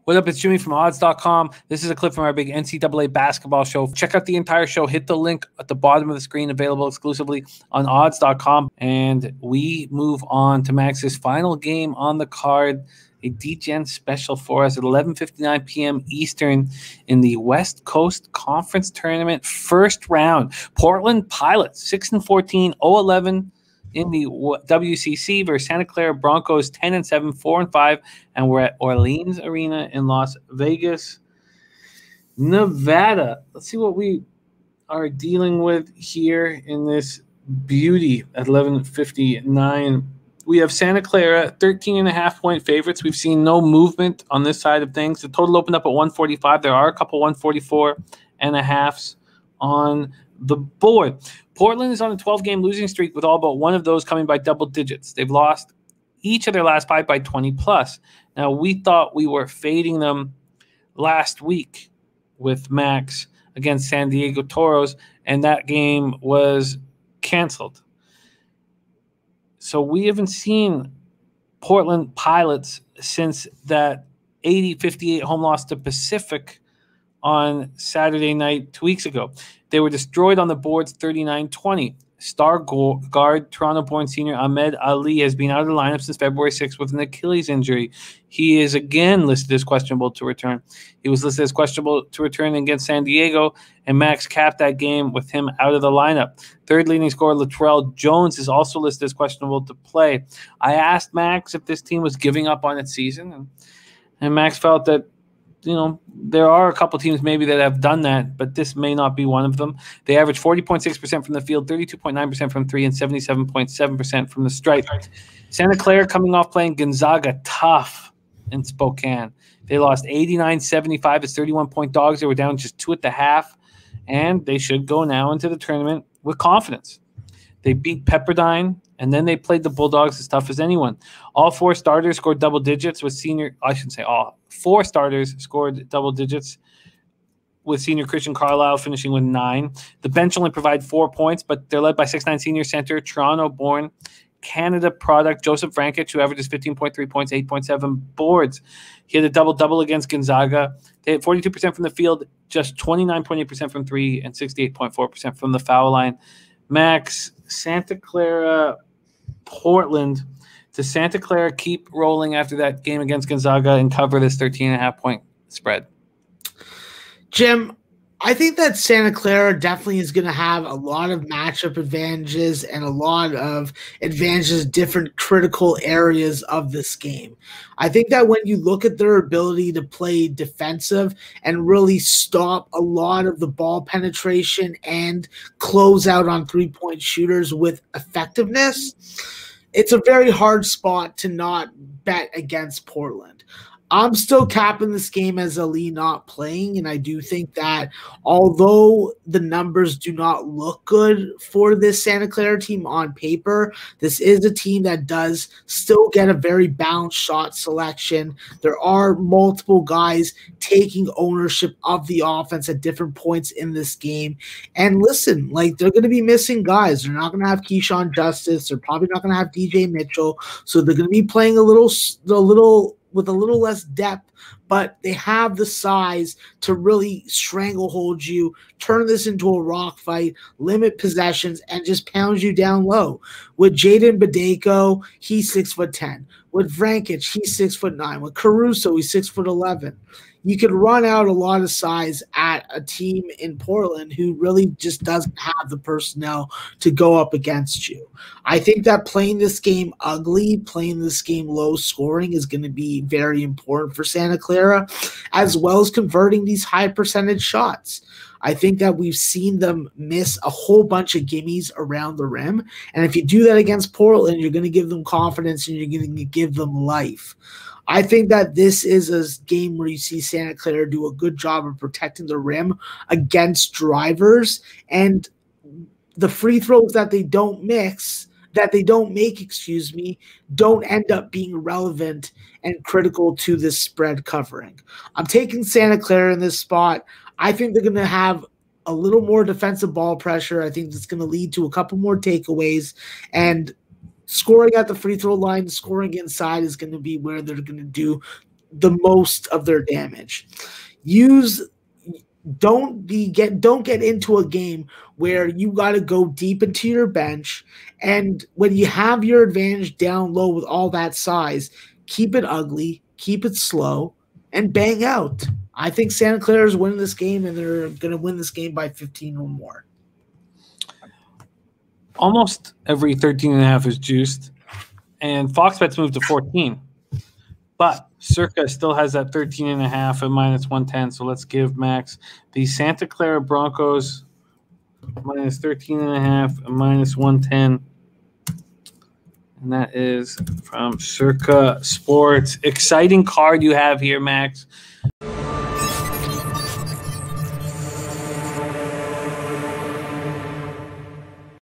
What up? It's Jimmy from odds.com. This is a clip from our big NCAA basketball show. Check out the entire show. Hit the link at the bottom of the screen, available exclusively on odds.com. And we move on to Max's final game on the card, a DGen special for us at 11:59 p.m. Eastern in the West Coast Conference Tournament first round. Portland Pilots, 6-14, 0-11. In the WCC versus Santa Clara Broncos, 10-7, 4-5, and we're at Orleans Arena in Las Vegas, Nevada. Let's see what we are dealing with here in this beauty at 11:59. We have Santa Clara, 13.5-point favorites. We've seen no movement on this side of things. The total opened up at 145. There are a couple 144.5s on the board. Portland is on a 12-game losing streak with all but one of those coming by double digits. They've lost each of their last 5 by 20+. Now, we thought we were fading them last week with Max against San Diego Toros, and that game was canceled. So we haven't seen Portland Pilots since that 80-58 home loss to Pacific on Saturday night 2 weeks ago. They were destroyed on the boards 39-20. Star guard, Toronto-born senior Ahmed Ali has been out of the lineup since February 6th with an Achilles injury. He is again listed as questionable to return. He was listed as questionable to return against San Diego, and Max capped that game with him out of the lineup. Third leading scorer Latrell Jones is also listed as questionable to play. I asked Max if this team was giving up on its season, and Max felt that there are a couple teams maybe that have done that, but this may not be one of them. They average 40.6% from the field, 32.9% from three, and 77.7% from the stripe. Santa Clara coming off playing Gonzaga tough in Spokane. They lost 89-75 as 31-point dogs. They were down just 2 at the half, and they should go now into the tournament with confidence. They beat Pepperdine, and then they played the Bulldogs as tough as anyone. All 4 starters scored double digits with I shouldn't say all. 4 starters scored double digits with senior Christian Carlisle finishing with 9. The bench only provided 4 points, but they're led by 6'9" senior center, Toronto-born Canada product Joseph Frankic, who averages 15.3 points, 8.7 boards. He had a double-double against Gonzaga. They had 42% from the field, just 29.8% from 3, and 68.4% from the foul line. Max, Santa Clara, Portland. Does Santa Clara keep rolling after that game against Gonzaga and cover this 13.5-point spread? Jim, I think that Santa Clara definitely is going to have a lot of matchup advantages and a lot of advantages in different critical areas of this game. I think that when you look at their ability to play defensive and really stop a lot of the ball penetration and close out on three-point shooters with effectiveness, it's a very hard spot to not bet against Portland. I'm still capping this game as Ali not playing, and I do think that although the numbers do not look good for this Santa Clara team on paper, this is a team that does still get a very balanced shot selection. There are multiple guys taking ownership of the offense at different points in this game. And listen, they're going to be missing guys. They're not going to have Keyshawn Justice. They're probably not going to have DJ Mitchell. So they're going to be playing with a little less depth, but they have the size to really stranglehold you, turn this into a rock fight, limit possessions, and just pound you down low. With Jaden Badeko, he's 6'10". With Vrankic, he's 6'9". With Caruso, he's 6'11". You could run out a lot of size at a team in Portland who really just doesn't have the personnel to go up against you. I think that playing this game ugly, playing this game low scoring is going to be very important for Santa Clara, as well as converting these high percentage shots. I think that we've seen them miss a whole bunch of gimmies around the rim. And if you do that against Portland, you're going to give them confidence and you're going to give them life. I think that this is a game where you see Santa Clara do a good job of protecting the rim against drivers, and the free throws that they don't make, don't end up being relevant and critical to this spread covering. I'm taking Santa Clara in this spot. I think they're going to have a little more defensive ball pressure. I think it's going to lead to a couple more takeaways, and scoring at the free throw line, scoring inside is going to be where they're going to do the most of their damage. Don't get into a game where you got to go deep into your bench, and when you have your advantage down low with all that size, keep it ugly, keep it slow, and bang out. I think Santa Clara is winning this game, and they're going to win this game by 15 or more. Almost every 13.5 is juiced, and Fox Bets moved to 14. But Circa still has that 13.5 at -110. So let's give Max the Santa Clara Broncos -13.5 at -110. And that is from Circa Sports. Exciting card you have here, Max.